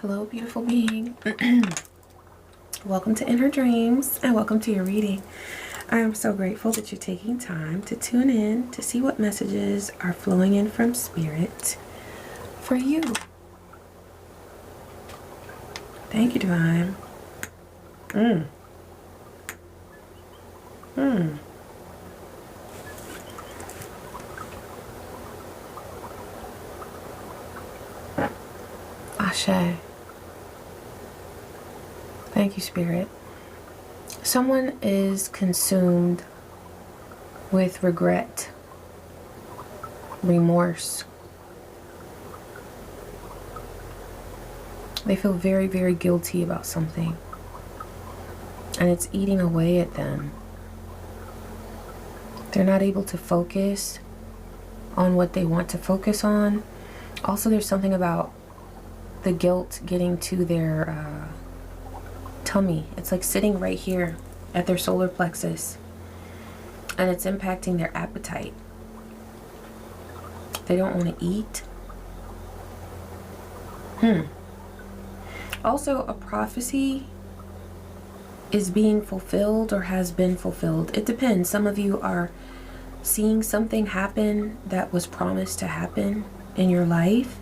Hello, beautiful being. Welcome to Inner Dreams and welcome to your reading. I am so grateful that you're taking time to tune in to see what messages are flowing in from Spirit for you. Thank you, Divine. Ashe. Thank you, Spirit. Someone is consumed with regret, remorse. They feel very, very guilty about something, and it's eating away at them. They're not able to focus on what they want to focus on. Also, there's something about the guilt getting to their tummy. It's like sitting right here at their solar plexus, and it's impacting their appetite. They don't want to eat. Also, a prophecy is being fulfilled or has been fulfilled. It depends. Some of you are seeing something happen that was promised to happen in your life,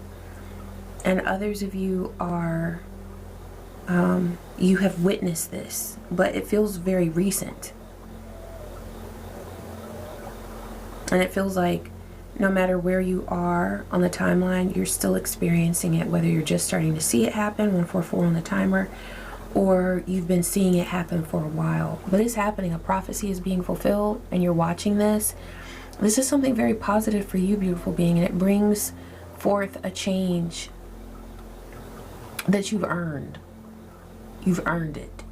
and others of you are you have witnessed this, but it feels very recent. And it feels like no matter where you are on the timeline, you're still experiencing it, whether you're just starting to see it happen, 144 on the timer, or you've been seeing it happen for a while. But it's happening. A prophecy is being fulfilled, and you're watching this. This is something very positive for you, beautiful being, and it brings forth a change that you've earned. You've earned it.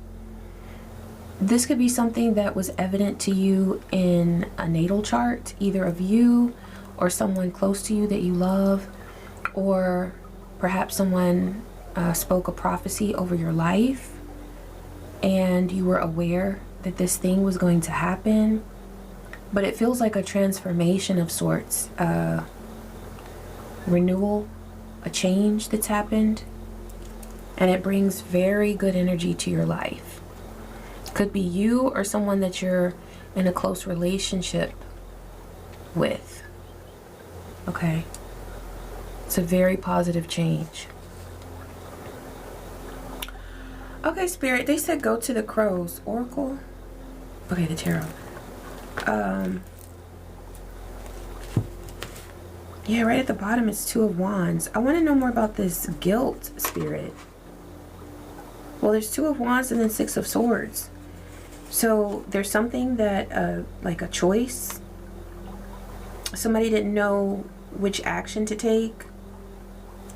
This could be something that was evident to you in a natal chart, either of you or someone close to you that you love, or perhaps someone spoke a prophecy over your life and you were aware that this thing was going to happen. But it feels like a transformation of sorts, renewal, a change that's happened. And it brings very good energy to your life. Could be you or someone that you're in a close relationship with. Okay. It's a very positive change. Okay, Spirit, they said go to the crows. Oracle? Okay, the tarot. Yeah, right at the bottom it's Two of Wands. I want to know more about this guilt, Spirit. Well, there's Two of Wands and then Six of Swords. So there's something that, like a choice. Somebody didn't know which action to take.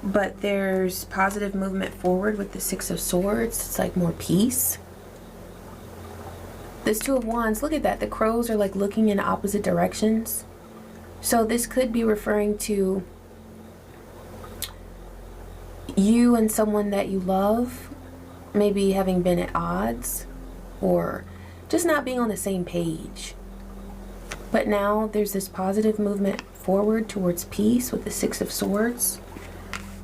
But there's positive movement forward with the Six of Swords. It's like more peace. This Two of Wands, look at that. The crows are like looking in opposite directions. So this could be referring to you and someone that you love maybe having been at odds or just not being on the same page. But now there's this positive movement forward towards peace with the Six of Swords.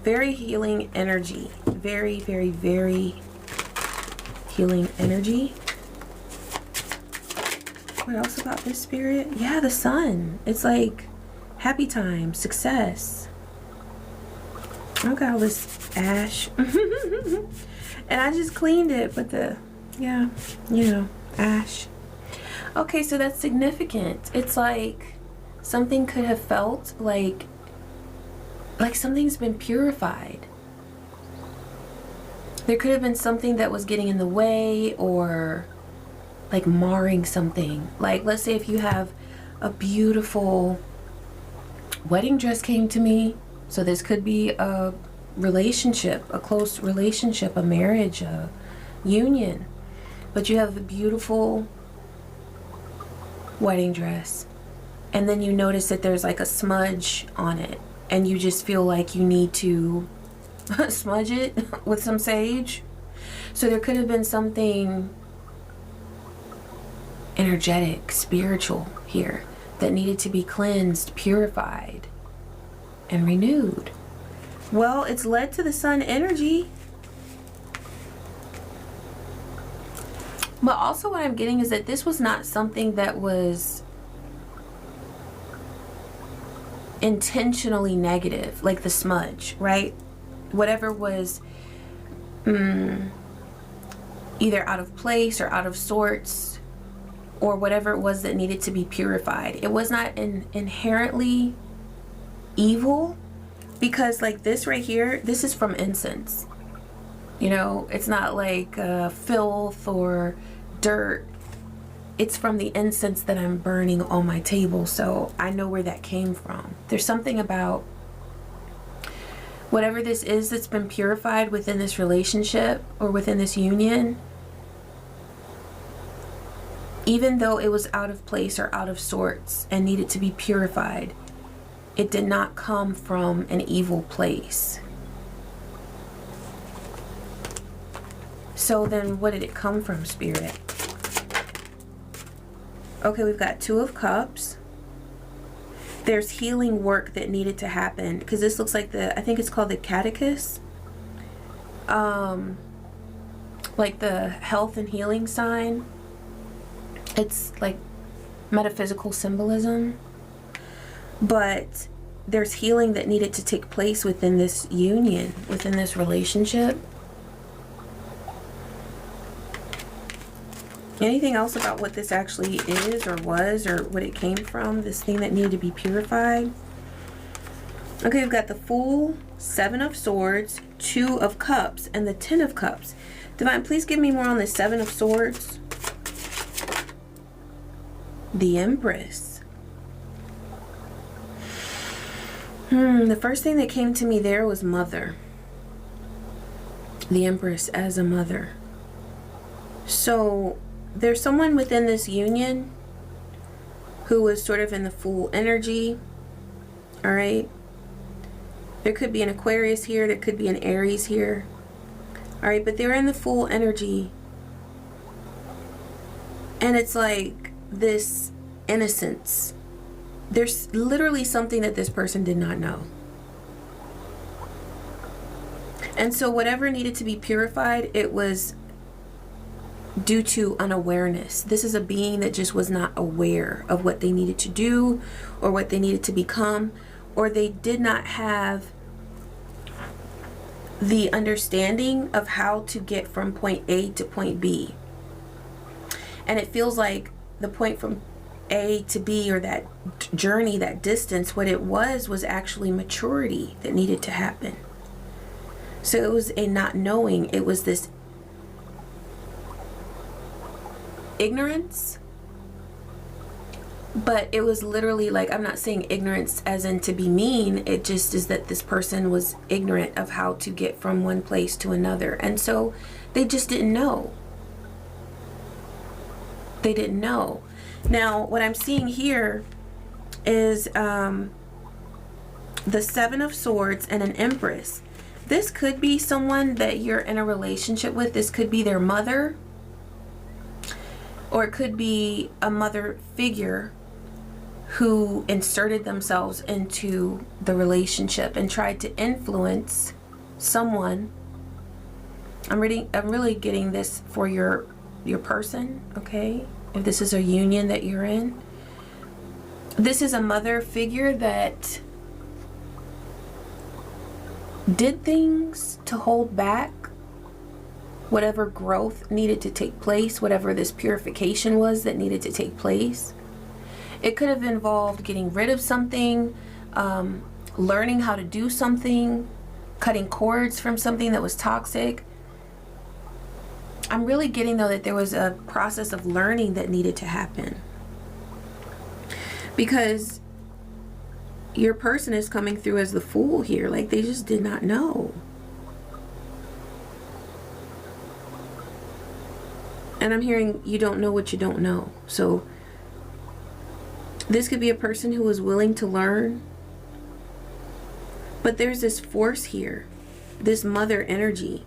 Very healing energy. Very, very, very healing energy. What else about this, Spirit? Yeah, the sun. It's like happy time, success. I got all this Ashe. And I just cleaned it, but yeah, you know, Ashe. Okay, so that's significant. It's like something could have felt like something's been purified. There could have been something that was getting in the way or like marring something. Like, let's say if you have a beautiful wedding dress came to me. So this could be a relationship, a close relationship, a marriage, a union. But you have a beautiful wedding dress. And then you notice that there's like a smudge on it. And you just feel like you need to smudge it with some sage. So there could have been something energetic, spiritual here that needed to be cleansed, purified, and renewed. Well, it's led to the sun energy. But also what I'm getting is that this was not something that was intentionally negative, like the smudge, right? Whatever was either out of place or out of sorts, or whatever it was that needed to be purified. It was not inherently evil, because like this right here, this is from incense. You know, it's not like filth or dirt. It's from the incense that I'm burning on my table, so I know where that came from. There's something about whatever this is that's been purified within this relationship or within this union, even though it was out of place or out of sorts and needed to be purified, it did not come from an evil place. So then what did it come from, Spirit? Okay, we've got Two of Cups. There's healing work that needed to happen, because this looks like I think it's called the catechus. Like the health and healing sign. It's like metaphysical symbolism. But there's healing that needed to take place within this union, within this relationship. Anything else about what this actually is or was, or what it came from, this thing that needed to be purified? Okay, we've got the Fool, Seven of Swords, Two of Cups, and the Ten of Cups. Divine, please give me more on the Seven of Swords. The Empress. The first thing that came to me there was mother. The Empress as a mother. So there's someone within this union who was sort of in the Fool energy. All right. There could be an Aquarius here. There could be an Aries here. All right. But they're in the Fool energy. And it's like this innocence. There's literally something that this person did not know. And so whatever needed to be purified, it was due to unawareness. This is a being that just was not aware of what they needed to do or what they needed to become, or they did not have the understanding of how to get from point A to point B. And it feels like the point from A to B, or that journey, that distance, what it was actually maturity that needed to happen. So it was a not knowing. It was this ignorance, but it was literally like, I'm not saying ignorance as in to be mean, it just is that this person was ignorant of how to get from one place to another, and so they just didn't know. They didn't know. Now what I'm seeing here is the Seven of Swords and an Empress. This could be someone that you're in a relationship with. This could be their mother, or it could be a mother figure who inserted themselves into the relationship and tried to influence someone. I'm really getting this for your person, okay? If this is a union that you're in. This is a mother figure that did things to hold back whatever growth needed to take place, whatever this purification was that needed to take place. It could have involved getting rid of something, learning how to do something, cutting cords from something that was toxic. I'm really getting, though, that there was a process of learning that needed to happen. Because your person is coming through as the Fool here. Like, they just did not know. And I'm hearing you don't know what you don't know. So this could be a person who is willing to learn. But there's this force here, this mother energy,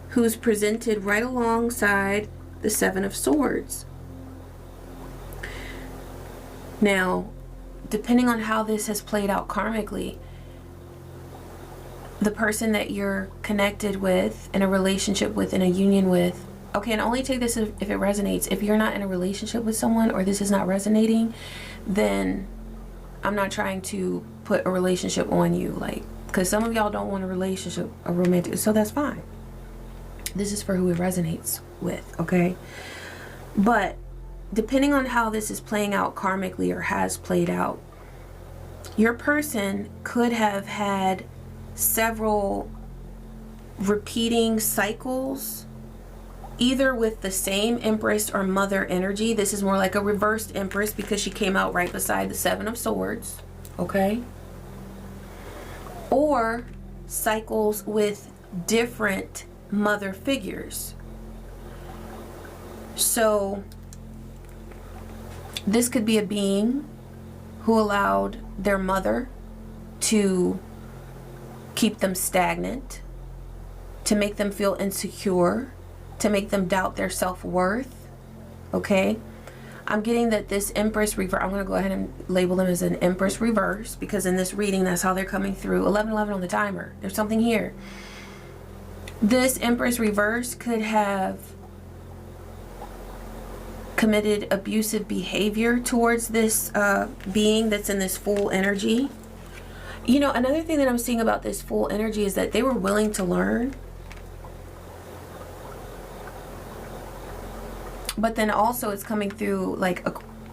who's presented right alongside the Seven of Swords. Now, depending on how this has played out karmically, the person that you're connected with, in a relationship with, in a union with, Okay, and only take this if it resonates. If you're not in a relationship with someone or this is not resonating, then I'm not trying to put a relationship on you, like, because some of y'all don't want a relationship, a romantic, so that's fine. This is for who it resonates with, okay? But depending on how this is playing out karmically or has played out, your person could have had several repeating cycles, either with the same Empress or Mother energy. This is more like a reversed Empress because she came out right beside the Seven of Swords, okay? Or cycles with different mother figures. So this could be a being who allowed their mother to keep them stagnant, to make them feel insecure, to make them doubt their self-worth, okay? I'm getting that this Empress reverse, I'm going to go ahead and label them as an Empress reverse, because in this reading, that's how they're coming through. 1111 on the timer. There's something here. This Empress reverse could have committed abusive behavior towards this being that's in this full energy. You know, another thing that I'm seeing about this full energy is that they were willing to learn. But then also it's coming through like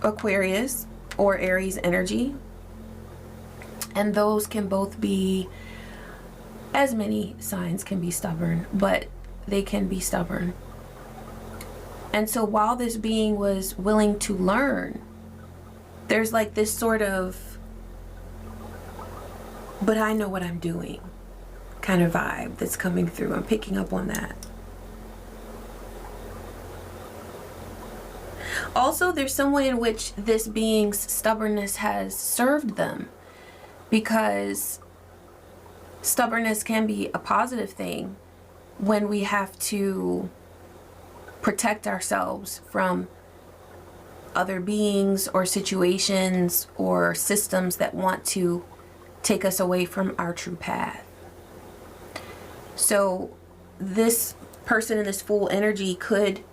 Aquarius or Aries energy. And those can both be, as many signs can be stubborn, but they can be stubborn. And so while this being was willing to learn, there's like this sort of, but I know what I'm doing kind of vibe that's coming through. I'm picking up on that. Also, there's some way in which this being's stubbornness has served them, because stubbornness can be a positive thing when we have to protect ourselves from other beings or situations or systems that want to take us away from our true path. So this person in this full energy could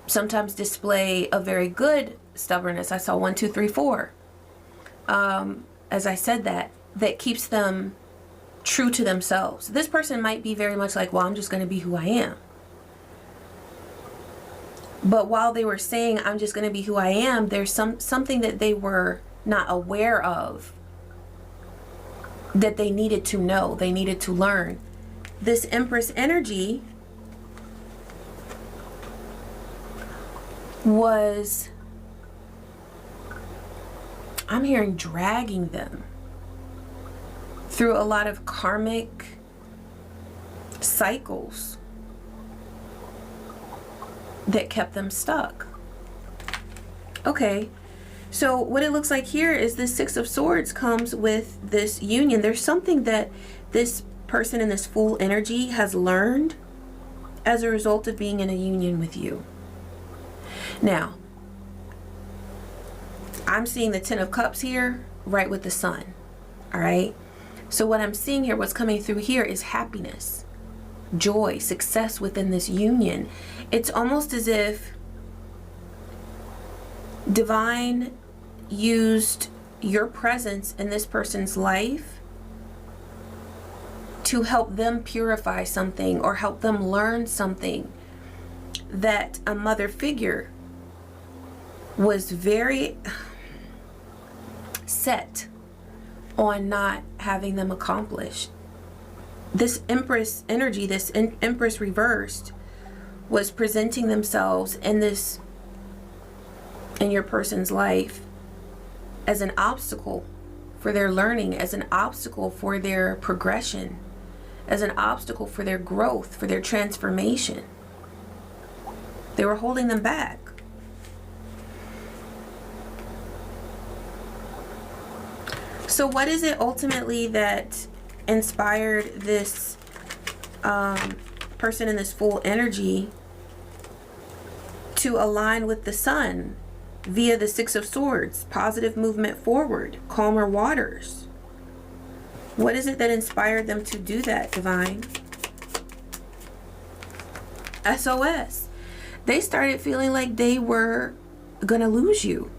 sometimes display a very good stubbornness. I saw 1, 2, 3, 4. As I said, that keeps them true to themselves. This person might be very much like, well, I'm just going to be who I am. But while they were saying, I'm just going to be who I am, there's something that they were not aware of that they needed to know, they needed to learn. This Empress energy was, I'm hearing, dragging them through a lot of karmic cycles that kept them stuck. Okay, so what it looks like here is this Six of Swords comes with this union. There's something that this person in this full energy has learned as a result of being in a union with you. Now, I'm seeing the Ten of Cups here, right with the Sun. All right. So what I'm seeing here, what's coming through here is happiness, joy, success within this union. It's almost as if Divine used your presence in this person's life to help them purify something or help them learn something that a mother figure was very set on not having them accomplish. This Empress energy, this Empress reversed, was presenting themselves in your person's life as an obstacle for their learning, as an obstacle for their progression, as an obstacle for their growth, for their transformation. They were holding them back. So what is it ultimately that inspired this person in this full energy to align with the Sun via the Six of Swords? Positive movement forward, calmer waters. What is it that inspired them to do that, Divine? SOS. they started feeling like they were gonna lose you.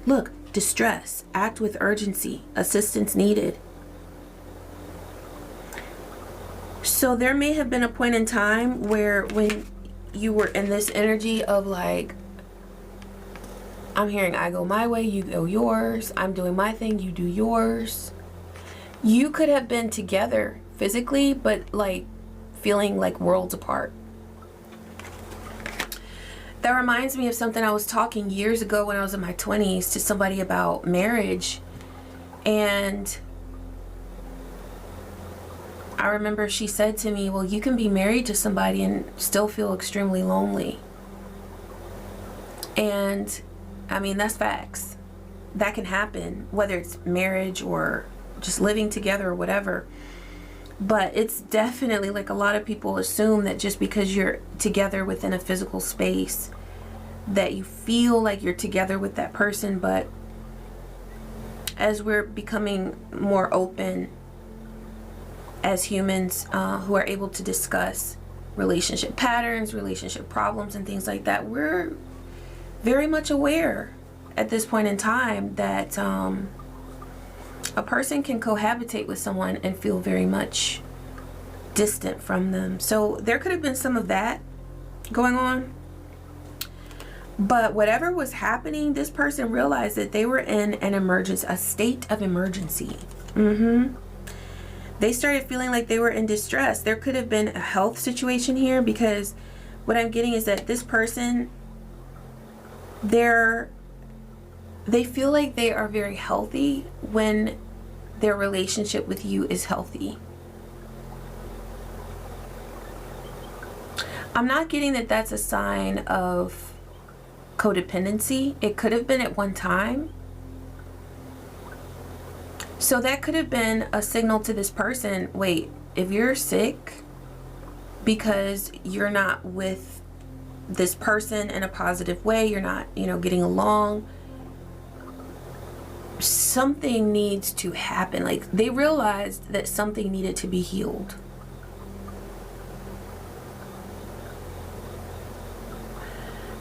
Look, distress, act with urgency, assistance needed. So there may have been a point in time where when you were in this energy of like, I'm hearing I go my way, you go yours, I'm doing my thing, you do yours. You could have been together physically, but like feeling like worlds apart. That reminds me of something I was talking years ago when I was in my 20s to somebody about marriage. And I remember she said to me, well, you can be married to somebody and still feel extremely lonely. And I mean, that's facts. That can happen, whether it's marriage or just living together or whatever. But it's definitely like a lot of people assume that just because you're together within a physical space that you feel like you're together with that person. But as we're becoming more open as humans who are able to discuss relationship patterns, relationship problems and things like that, we're very much aware at this point in time that a person can cohabitate with someone and feel very much distant from them. So there could have been some of that going on. But whatever was happening, this person realized that they were in an emergency, a state of emergency. They started feeling like they were in distress. There could have been a health situation here, because what I'm getting is that this person, they feel like they are very healthy when their relationship with you is healthy. I'm not getting that that's a sign of codependency. It could have been at one time. So that could have been a signal to this person, wait, if you're sick because you're not with this person in a positive way, you're not, getting along, something needs to happen. Like, they realized that something needed to be healed.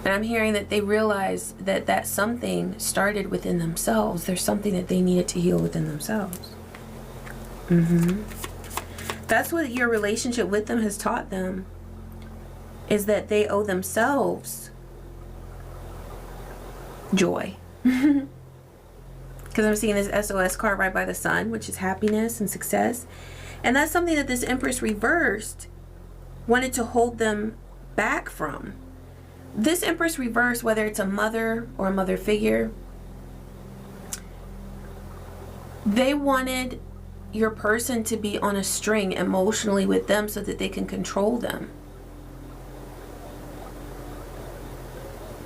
And I'm hearing that they realized that that something started within themselves. There's something that they needed to heal within themselves. That's what your relationship with them has taught them, is that they owe themselves joy. Because I'm seeing this SOS card right by the sun, which is happiness and success. And that's something that this Empress reversed wanted to hold them back from. This Empress reverse, whether it's a mother or a mother figure, they wanted your person to be on a string emotionally with them so that they can control them.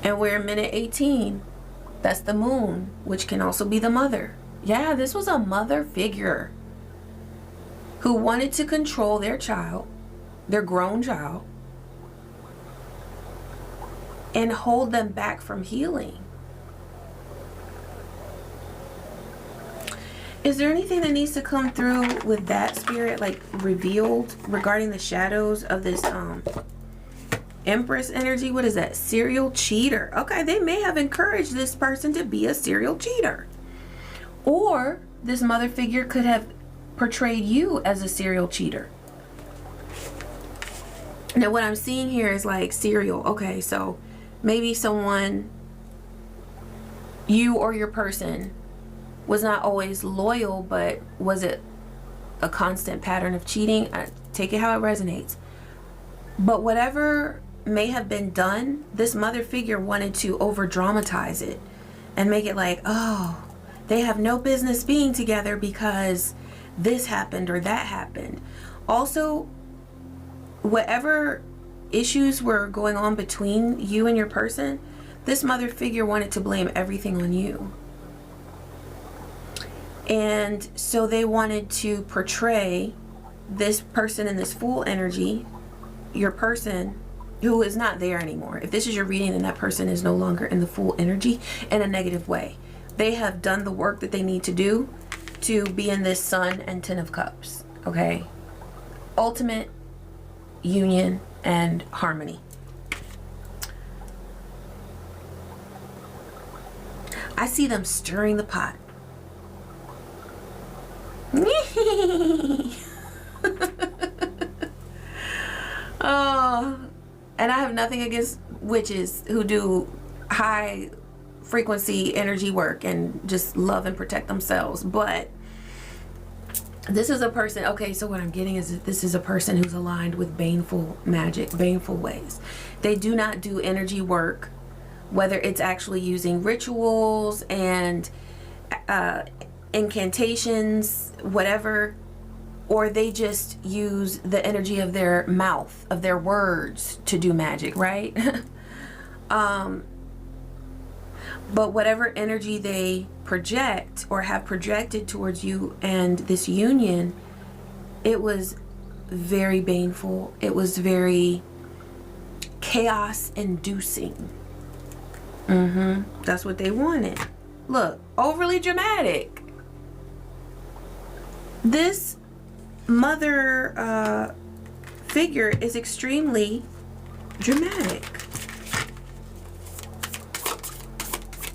And we're in minute 18. That's the moon, which can also be the mother. Yeah, this was a mother figure who wanted to control their child, their grown child, and hold them back from healing. Is there anything that needs to come through with that spirit, like revealed regarding the shadows of this Empress energy? What is that? Serial cheater. Okay, they may have encouraged this person to be a serial cheater. Or this mother figure could have portrayed you as a serial cheater. Now what I'm seeing here is like serial. Okay, so maybe someone, you or your person, was not always loyal, but was it a constant pattern of cheating? Take it how it resonates. But whatever may have been done, this mother figure wanted to over dramatize it and make it like, oh, they have no business being together because this happened or that happened. Also, whatever issues were going on between you and your person, this mother figure wanted to blame everything on you. And so they wanted to portray this person in this Fool energy, your person, who is not there anymore. If this is your reading, then that person is no longer in the Fool energy in a negative way. They have done the work that they need to do to be in this Sun and Ten of Cups. Okay? Ultimate union and harmony. I see them stirring the pot. Oh, and I have nothing against witches who do high frequency energy work and just love and protect themselves, but this is a person, okay, so what I'm getting is that this is a person who's aligned with baneful magic, baneful ways. They do not do energy work, whether it's actually using rituals and incantations, whatever, or they just use the energy of their mouth, of their words to do magic, right? But whatever energy they project or have projected towards you and this union, it was very baneful. It was very chaos inducing. That's what they wanted. Look, overly dramatic. This mother figure is extremely dramatic.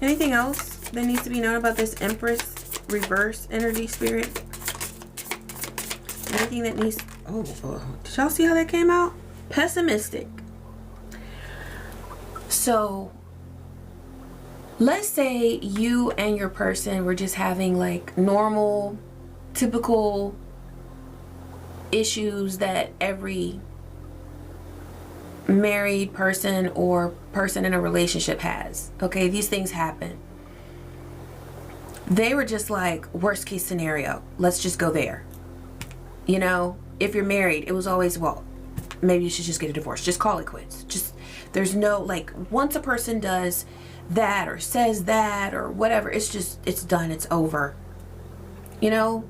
Anything else that needs to be known about this Empress reverse energy spirit? Anything that needs... Oh, did y'all see how that came out? Pessimistic. So, let's say you and your person were just having like normal, typical issues that every married person or person in a relationship has. Okay, these things happen. They were just like, worst case scenario, let's just go there. You know, if you're married, it was always, well, maybe you should just get a divorce, just call it quits. Just, there's no, like, once a person does that or says that or whatever, it's just, it's done, it's over, you know.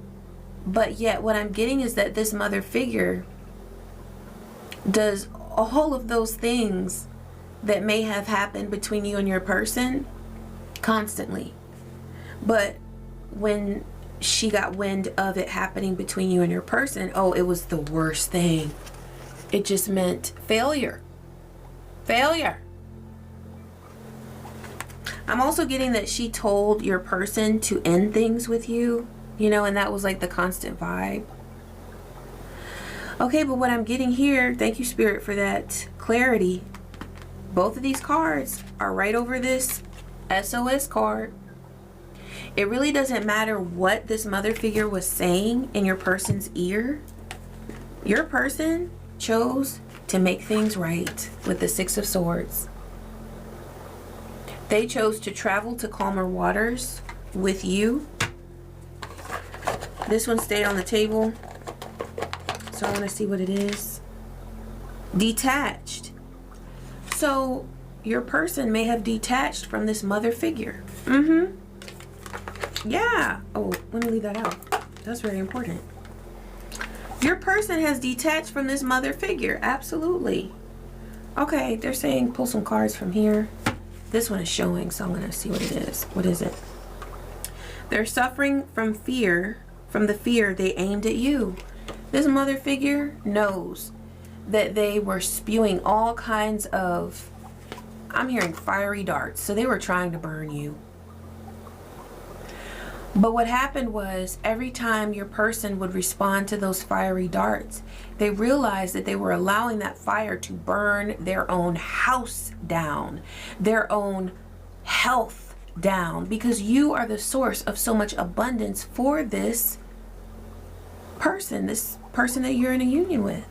But yet what I'm getting is that this mother figure does all of those things that may have happened between you and your person constantly. But when she got wind of it happening between you and your person, oh, it was the worst thing. It just meant failure. Failure. I'm also getting that she told your person to end things with you, you know, and that was like the constant vibe. Okay, but what I'm getting here, thank you, Spirit, for that clarity. Both of these cards are right over this SOS card. It really doesn't matter what this mother figure was saying in your person's ear. Your person chose to make things right with the Six of Swords. They chose to travel to calmer waters with you. This one stayed on the table. So I want to see what it is. Detached. So your person may have detached from this mother figure. Yeah. Oh, let me leave that out. That's very important. Your person has detached from this mother figure. Absolutely. Okay, they're saying pull some cards from here. This one is showing, so I'm going to see what it is. What is it? They're suffering from fear, from the fear they aimed at you. This mother figure knows that they were spewing all kinds of, I'm hearing fiery darts. So they were trying to burn you. But what happened was every time your person would respond to those fiery darts, they realized that they were allowing that fire to burn their own house down, their own health down, because you are the source of so much abundance for this person that you're in a union with.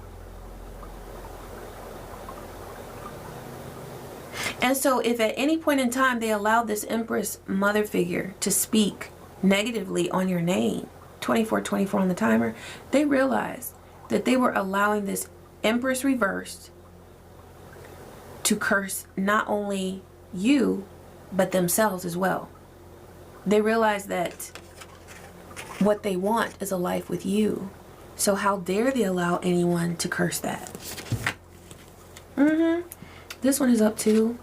And so if at any point in time they allowed this Empress mother figure to speak negatively on your name, 2424 on the timer, they realized that they were allowing this Empress reversed to curse not only you, but themselves as well. They realized that what they want is a life with you. So how dare they allow anyone to curse that? This one is up too.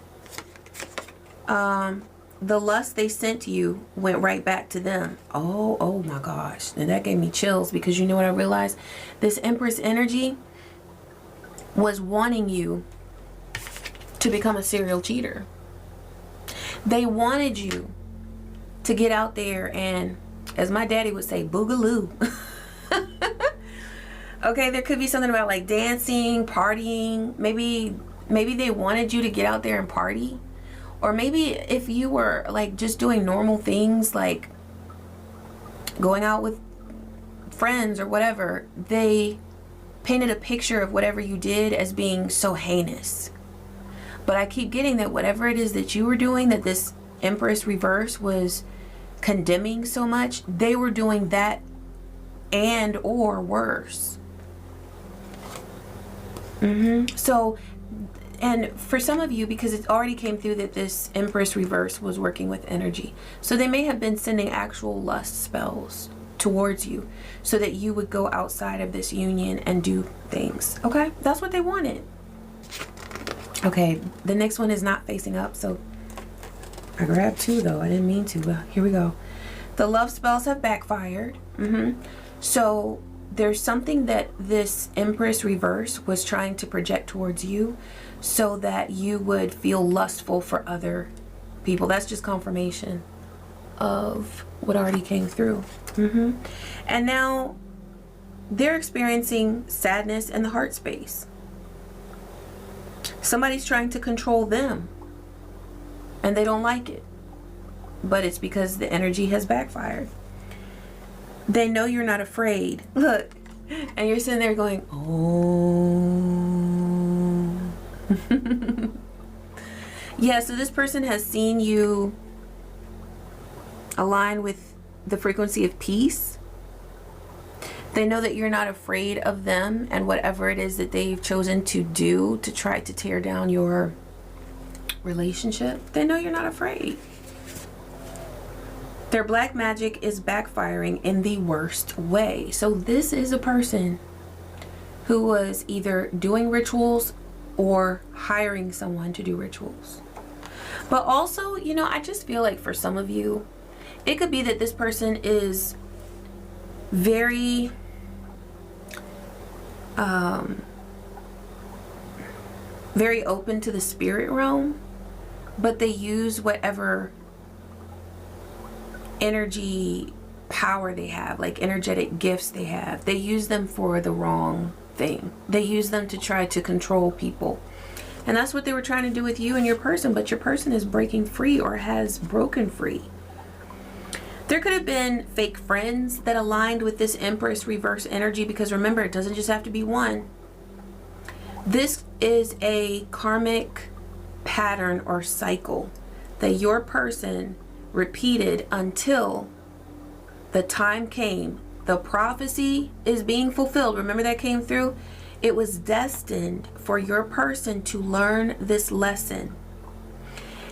The lust they sent you went right back to them. Oh my gosh. And that gave me chills, because you know what I realized? This Empress energy was wanting you to become a serial cheater. They wanted you to get out there and, as my daddy would say, boogaloo. Okay, there could be something about like dancing, partying. Maybe they wanted you to get out there and party. Or maybe if you were like just doing normal things like going out with friends or whatever, they painted a picture of whatever you did as being so heinous. But I keep getting that whatever it is that you were doing, that this Empress reverse was condemning so much, they were doing that and or worse. So, and for some of you, because it already came through that this Empress reverse was working with energy, so they may have been sending actual lust spells towards you so that you would go outside of this union and do things. Okay, that's what they wanted. Okay, the next one is not facing up, so I grabbed two though. I didn't mean to, but here we go. The love spells have backfired. So there's something that this Empress reverse was trying to project towards you so that you would feel lustful for other people. That's just confirmation of what already came through. And now they're experiencing sadness in the heart space. Somebody's trying to control them and they don't like it, but it's because the energy has backfired. They know you're not afraid. Look, and you're sitting there going, oh. Yeah, so this person has seen you align with the frequency of peace. They know that you're not afraid of them and whatever it is that they've chosen to do to try to tear down your relationship. They know you're not afraid. Their black magic is backfiring in the worst way. So this is a person who was either doing rituals or hiring someone to do rituals. But also, you know, I just feel like for some of you, it could be that this person is very very open to the spirit realm, but they use whatever energy power they have, like energetic gifts they have, they use them for the wrong thing. They use them to try to control people, and that's what they were trying to do with you and your person. But your person is breaking free or has broken free. There could have been fake friends that aligned with this Empress reverse energy, because remember, it doesn't just have to be one. This is a karmic pattern or cycle that your person repeated until the time came. The prophecy is being fulfilled. Remember that came through? It was destined for your person to learn this lesson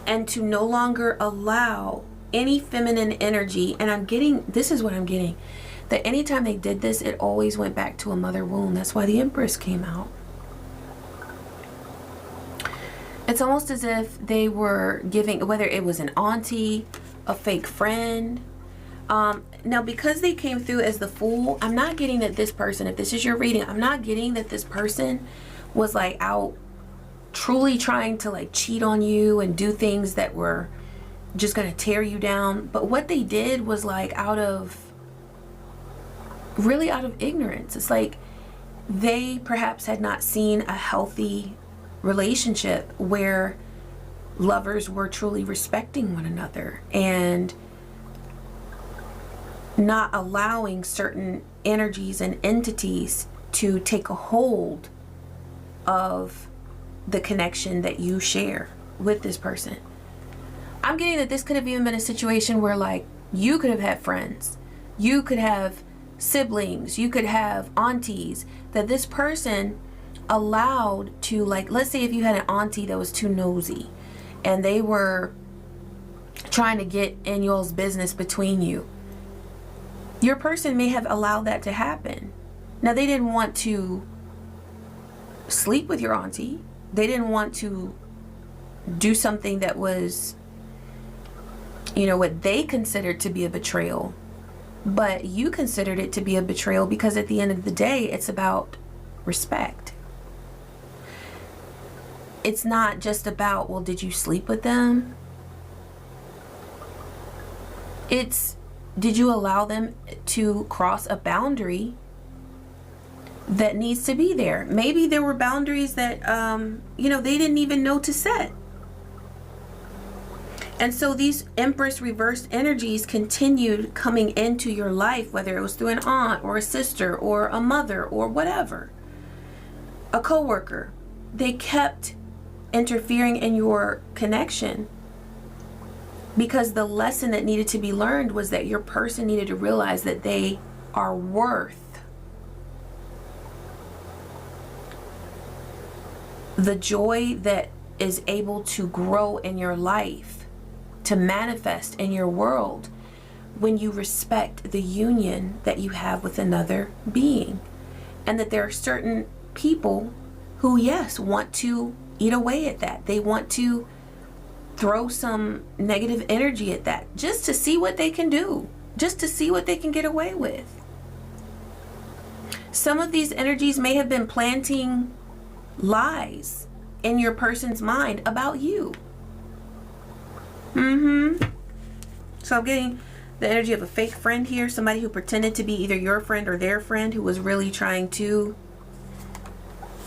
and to no longer allow any feminine energy. And I'm getting, this is what I'm getting, that anytime they did this, it always went back to a mother wound. That's why the Empress came out. It's almost as if they were giving, whether it was an auntie, a fake friend. Now, because they came through as the Fool, I'm not getting that this person, if this is your reading, I'm not getting that this person was like out truly trying to like cheat on you and do things that were just going to tear you down. But what they did was like really out of ignorance. It's like they perhaps had not seen a healthy relationship where lovers were truly respecting one another and not allowing certain energies and entities to take a hold of the connection that you share with this person. I'm getting that this could have even been a situation where like you could have had friends, you could have siblings, you could have aunties that this person allowed to, like, let's say if you had an auntie that was too nosy and they were trying to get in y'all's business between you, your person may have allowed that to happen. Now, they didn't want to sleep with your auntie. They didn't want to do something that was, you know, what they considered to be a betrayal. But you considered it to be a betrayal because at the end of the day, it's about respect. It's not just about, well, did you sleep with them? It's, did you allow them to cross a boundary that needs to be there? Maybe there were boundaries that, you know, they didn't even know to set. And so these Empress reversed energies continued coming into your life, whether it was through an aunt or a sister or a mother or whatever, a coworker. They kept interfering in your connection because the lesson that needed to be learned was that your person needed to realize that they are worth the joy that is able to grow in your life, to manifest in your world, when you respect the union that you have with another being. And that there are certain people who, yes, want to eat away at that. They want to throw some negative energy at that just to see what they can do, just to see what they can get away with. Some of these energies may have been planting lies in your person's mind about you. So I'm getting the energy of a fake friend here, somebody who pretended to be either your friend or their friend, who was really trying to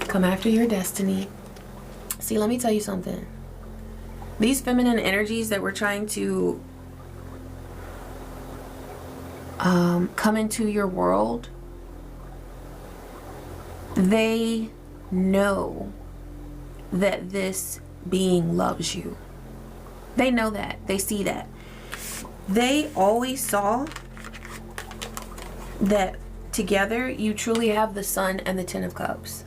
come after your destiny. See, let me tell you something. These feminine energies that we're trying to come into your world, they know that this being loves you. They know that. They see that. They always saw that together you truly have the Sun and the Ten of Cups.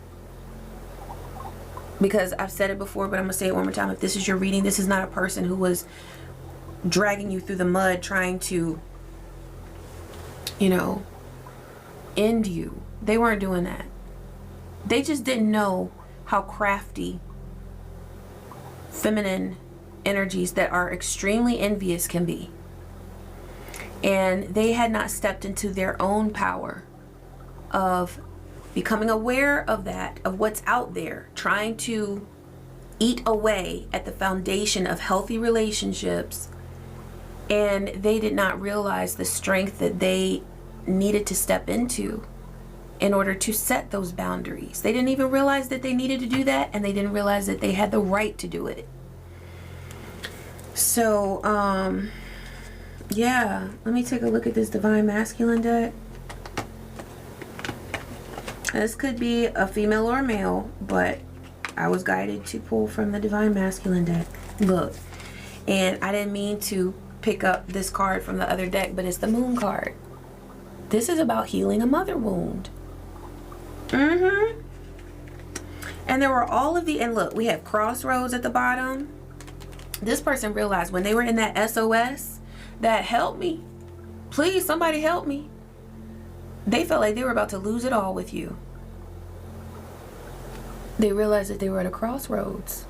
Because I've said it before, but I'm going to say it one more time. If this is your reading, this is not a person who was dragging you through the mud trying to, you know, end you. They weren't doing that. They just didn't know how crafty feminine energies that are extremely envious can be. And they had not stepped into their own power of becoming aware of that, of what's out there, trying to eat away at the foundation of healthy relationships. And they did not realize the strength that they needed to step into in order to set those boundaries. They didn't even realize that they needed to do that, and they didn't realize that they had the right to do it. So, yeah, let me take a look at this Divine Masculine deck. This could be a female or a male, but I was guided to pull from the Divine Masculine deck. Look, and I didn't mean to pick up this card from the other deck, but it's the Moon card. This is about healing a mother wound. And there were all of the, and look, we have crossroads at the bottom. This person realized when they were in that SOS, that help me, please somebody help me, they felt like they were about to lose it all with you. They realized that they were at a crossroads.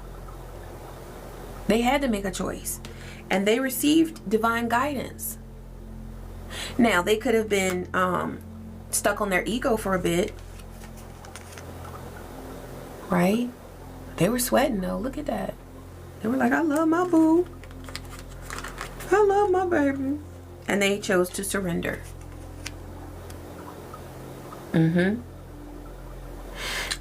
They had to make a choice, and they received divine guidance. Now they could have been stuck on their ego for a bit, right? They were sweating though. Look at that. They were like, I love my boo, I love my baby. And they chose to surrender. And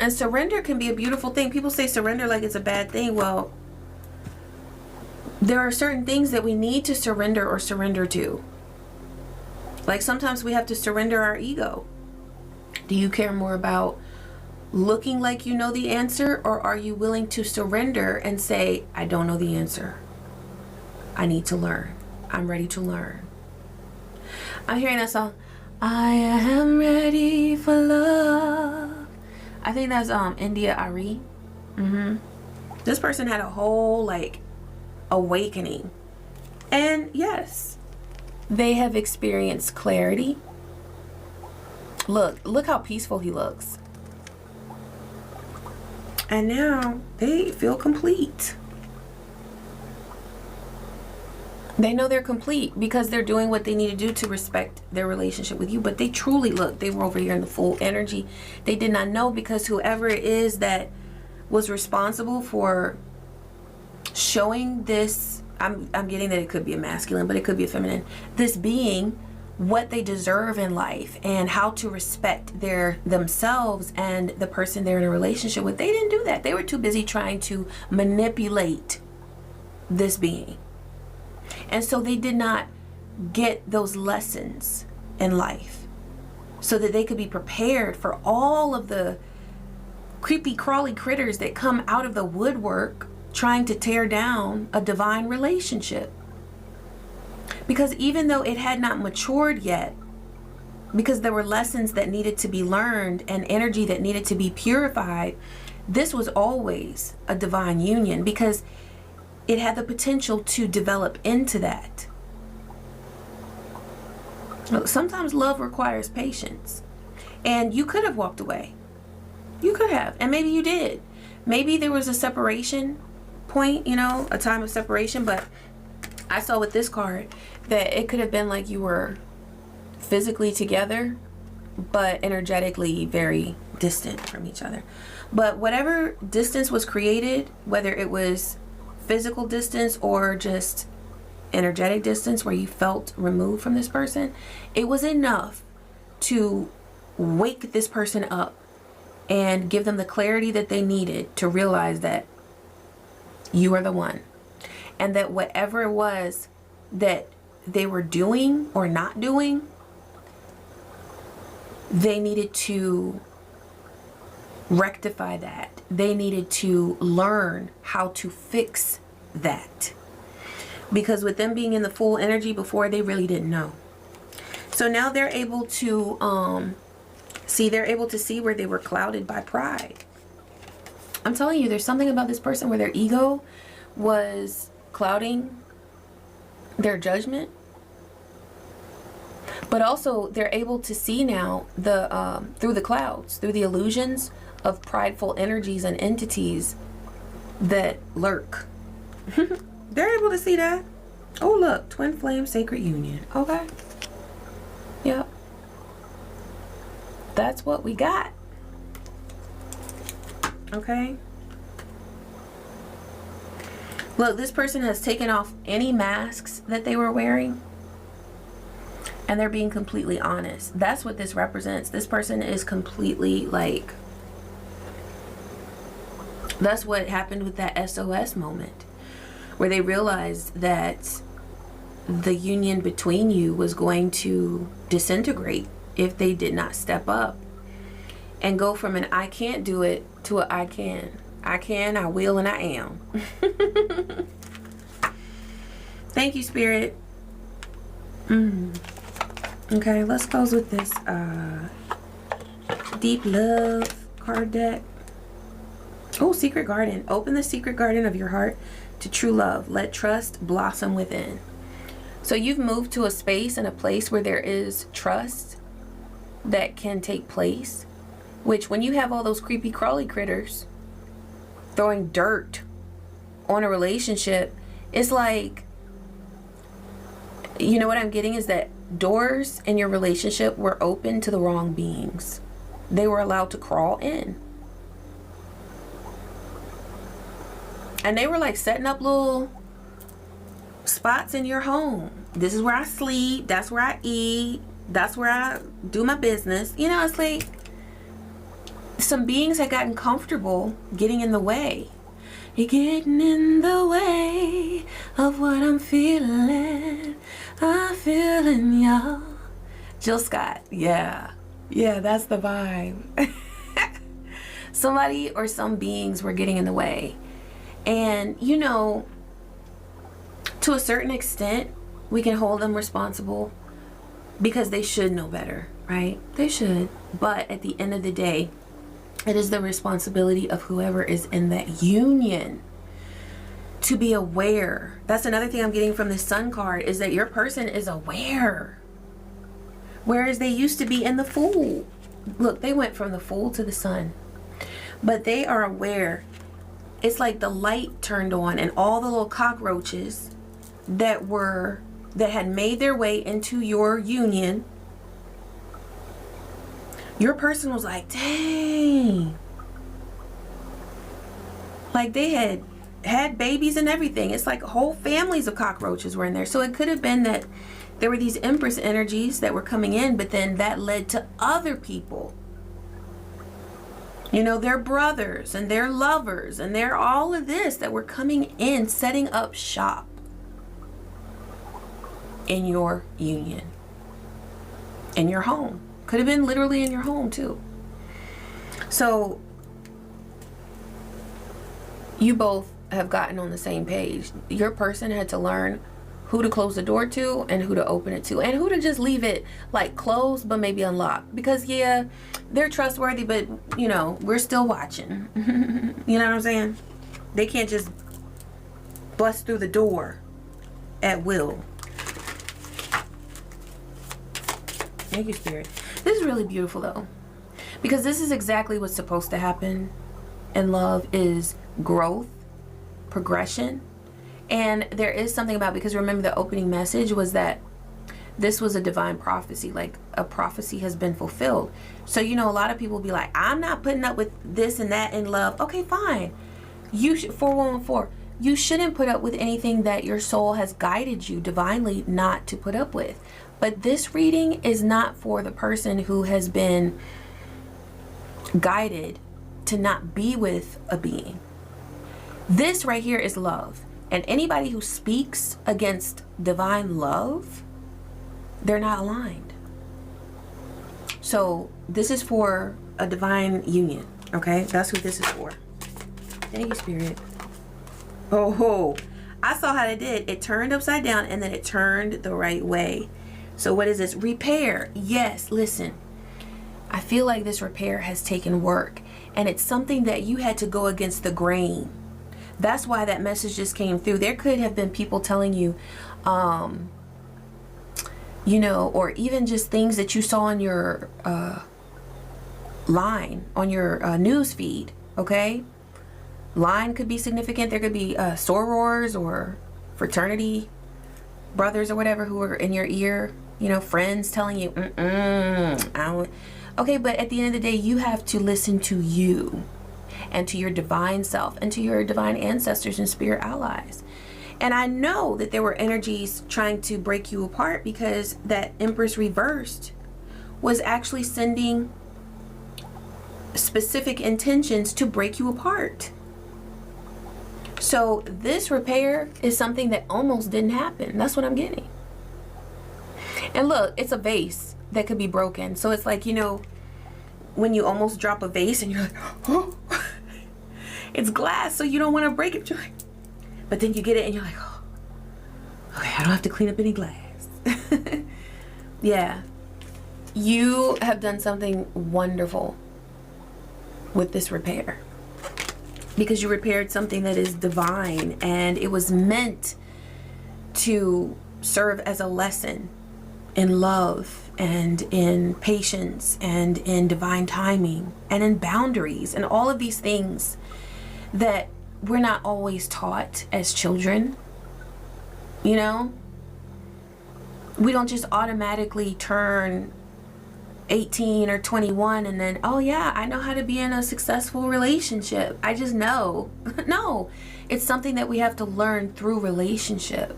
surrender can be a beautiful thing. People say surrender like it's a bad thing. Well, there are certain things that we need to surrender or surrender to. Like sometimes we have to surrender our ego. Do you care more about looking like you know the answer, or are you willing to surrender and say, I don't know the answer, I need to learn, I'm ready to learn? I'm hearing that song, I am ready for love. I think that's India Ari. This person had a whole like awakening, and yes, they have experienced clarity. Look how peaceful he looks. And now they feel complete. They know they're complete because they're doing what they need to do to respect their relationship with you. But they truly, look, they were over here in the full energy. They did not know, because whoever it is that was responsible for showing this I'm getting that it could be a masculine, but it could be a feminine. This being what they deserve in life and how to respect themselves and the person they're in a relationship with. They didn't do that. They were too busy trying to manipulate this being. And so they did not get those lessons in life so that they could be prepared for all of the creepy crawly critters that come out of the woodwork trying to tear down a divine relationship. Because even though it had not matured yet, because there were lessons that needed to be learned and energy that needed to be purified, this was always a divine union because it had the potential to develop into that. Sometimes love requires patience. And you could have walked away. You could have. And maybe you did. Maybe there was a separation point, you know, a time of separation. But I saw with this card that it could have been like you were physically together, but energetically very distant from each other. But whatever distance was created, whether it was physical distance or just energetic distance where you felt removed from this person, it was enough to wake this person up and give them the clarity that they needed to realize that you are the one, and that whatever it was that they were doing or not doing, they needed to rectify that. They needed to learn how to fix that. Because with them being in the full energy before, they really didn't know. So now they're able to see where they were clouded by pride. I'm telling you, there's something about this person where their ego was clouding their judgment. But also they're able to see now through the clouds, through the illusions of prideful energies and entities that lurk. They're able to see that. Oh, look, twin flame sacred union. Okay. Yep. That's what we got. Okay. Look, this person has taken off any masks that they were wearing, and they're being completely honest. That's what this represents. This person is completely like, that's what happened with that SOS moment, where they realized that the union between you was going to disintegrate if they did not step up and go from an I can't do it to a I can. I can, I will, and I am. Thank you, Spirit. Okay, let's close with this Deep Love card deck. Oh, Secret Garden. Open the secret garden of your heart to true love. Let trust blossom within. So you've moved to a space and a place where there is trust that can take place, which when you have all those creepy crawly critters throwing dirt on a relationship, it's like, you know what I'm getting is that doors in your relationship were open to the wrong beings. They were allowed to crawl in. And they were like setting up little spots in your home. This is where I sleep. That's where I eat. That's where I do my business. You know, it's like some beings had gotten comfortable getting in the way. You're getting in the way of what I'm feeling. I'm feeling y'all. Jill Scott. Yeah. Yeah, that's the vibe. Somebody or some beings were getting in the way. And, you know, to a certain extent, we can hold them responsible because they should know better, right? They should. But at the end of the day, it is the responsibility of whoever is in that union to be aware. That's another thing I'm getting from the Sun card, is that your person is aware. Whereas they used to be in the Fool. Look, they went from the Fool to the Sun. But they are aware. It's like the light turned on and all the little cockroaches that had made their way into your union, your person was like, dang. Like they had had babies and everything. It's like whole families of cockroaches were in there. So it could have been that there were these empress energies that were coming in, but then that led to other people, you know, their brothers and their lovers and their all of this that were coming in, setting up shop in your union, in your home. Could have been literally in your home too. So you both have gotten on the same page. Your person had to learn who to close the door to and who to open it to, and who to just leave it like closed but maybe unlocked, because yeah, they're trustworthy, but you know, we're still watching. You know what I'm saying? They can't just bust through the door at will. Thank you, Spirit. This is really beautiful though, because this is exactly what's supposed to happen in love, is growth, progression. And there is something about, because remember the opening message was that this was a divine prophecy, like a prophecy has been fulfilled. So, you know, a lot of people be like, I'm not putting up with this and that in love. Okay, fine. You should, 4114, you shouldn't put up with anything that your soul has guided you divinely not to put up with. But this reading is not for the person who has been guided to not be with a being. This right here is love. And anybody who speaks against divine love, they're not aligned. So this is for a divine union, okay? That's what this is for. Thank you, Spirit. Oh, ho. I saw how they did. It turned upside down and then it turned the right way. So what is this? Repair. Yes, listen. I feel like this repair has taken work, and it's something that you had to go against the grain. That's why that message just came through. There could have been people telling you, you know, or even just things that you saw on your line, on your news feed, okay? Line could be significant. There could be sorors or fraternity brothers or whatever who are in your ear, you know, friends telling you, I don't. Okay, but at the end of the day, you have to listen to you and to your divine self and to your divine ancestors and spirit allies. And I know that there were energies trying to break you apart, because that Empress reversed was actually sending specific intentions to break you apart. So this repair is something that almost didn't happen. That's what I'm getting. And look, it's a vase that could be broken. So it's like, you know, when you almost drop a vase and you're like, oh, it's glass, so you don't want to break it. But then you get it and you're like, oh, okay, I don't have to clean up any glass. Yeah. You have done something wonderful with this repair, because you repaired something that is divine, and it was meant to serve as a lesson in love and in patience and in divine timing and in boundaries and all of these things that we're not always taught as children. You know, we don't just automatically turn 18 or 21 and then, oh yeah, I know how to be in a successful relationship. I just know. No, it's something that we have to learn through relationship.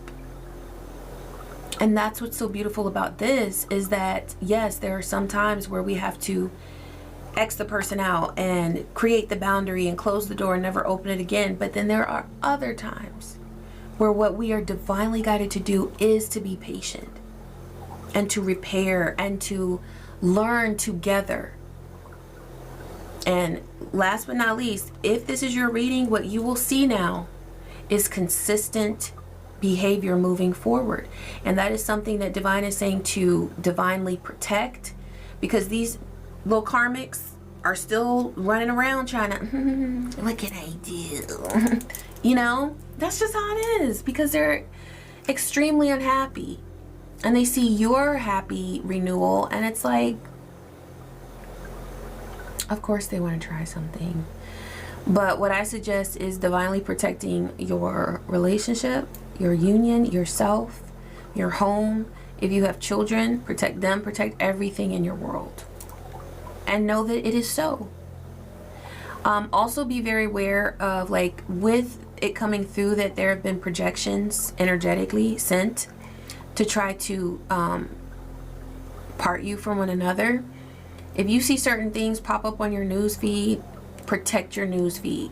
And that's what's so beautiful about this, is that yes, there are some times where we have to X the person out and create the boundary and close the door and never open it again. But then there are other times where what we are divinely guided to do is to be patient and to repair and to learn together. And last but not least, if this is your reading, what you will see now is consistent behavior moving forward. And that is something that divine is saying to divinely protect, because these little karmics are still running around trying to, what can I do? You know, that's just how it is, because they're extremely unhappy. And they see your happy renewal, and it's like, of course they want to try something. But what I suggest is divinely protecting your relationship, your union, yourself, your home. If you have children, protect them, protect everything in your world. And know that it is so. Also be very aware of, like, with it coming through, that there have been projections energetically sent to try to part you from one another. If you see certain things pop up on your news feed, protect your news feed.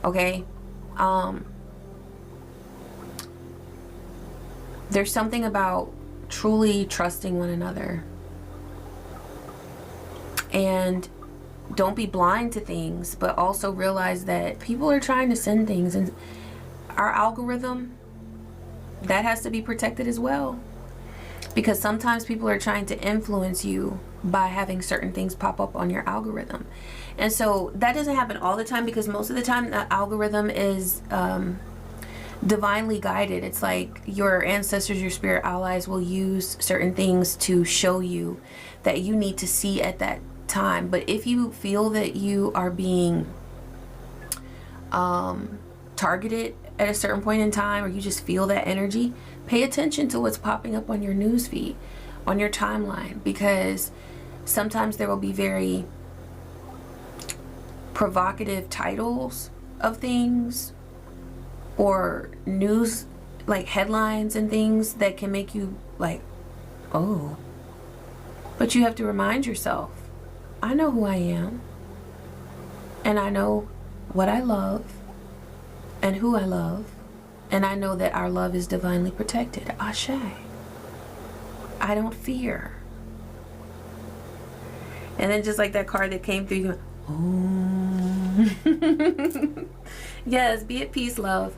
Okay? There's something about truly trusting one another. And don't be blind to things, but also realize that people are trying to send things, and our algorithm, that has to be protected as well, because sometimes people are trying to influence you by having certain things pop up on your algorithm. And so that doesn't happen all the time, because most of the time the algorithm is divinely guided. It's like your ancestors, your spirit allies will use certain things to show you that you need to see at that time. But if you feel that you are being targeted at a certain point in time, or you just feel that energy, pay attention to what's popping up on your news feed, on your timeline, because sometimes there will be very provocative titles of things, or news, like headlines and things that can make you like, oh. But you have to remind yourself, I know who I am, and I know what I love and who I love, and I know that our love is divinely protected. Ashe. I don't fear. And then just like that card that came through, you go, oh. Yes, be at peace, love,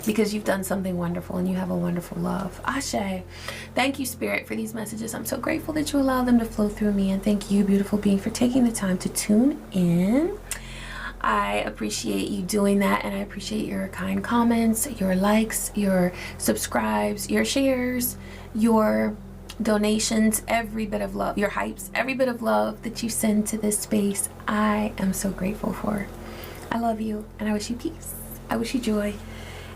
because you've done something wonderful and you have a wonderful love. Ashe. Thank you, Spirit, for these messages. I'm so grateful that you allow them to flow through me, and thank you, beautiful being, for taking the time to tune in. I appreciate you doing that, and I appreciate your kind comments, your likes, your subscribes, your shares, your donations, every bit of love, your hypes, every bit of love that you send to this space. I am so grateful for. I love you, and I wish you peace. I wish you joy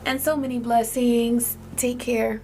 and so many blessings. Take care.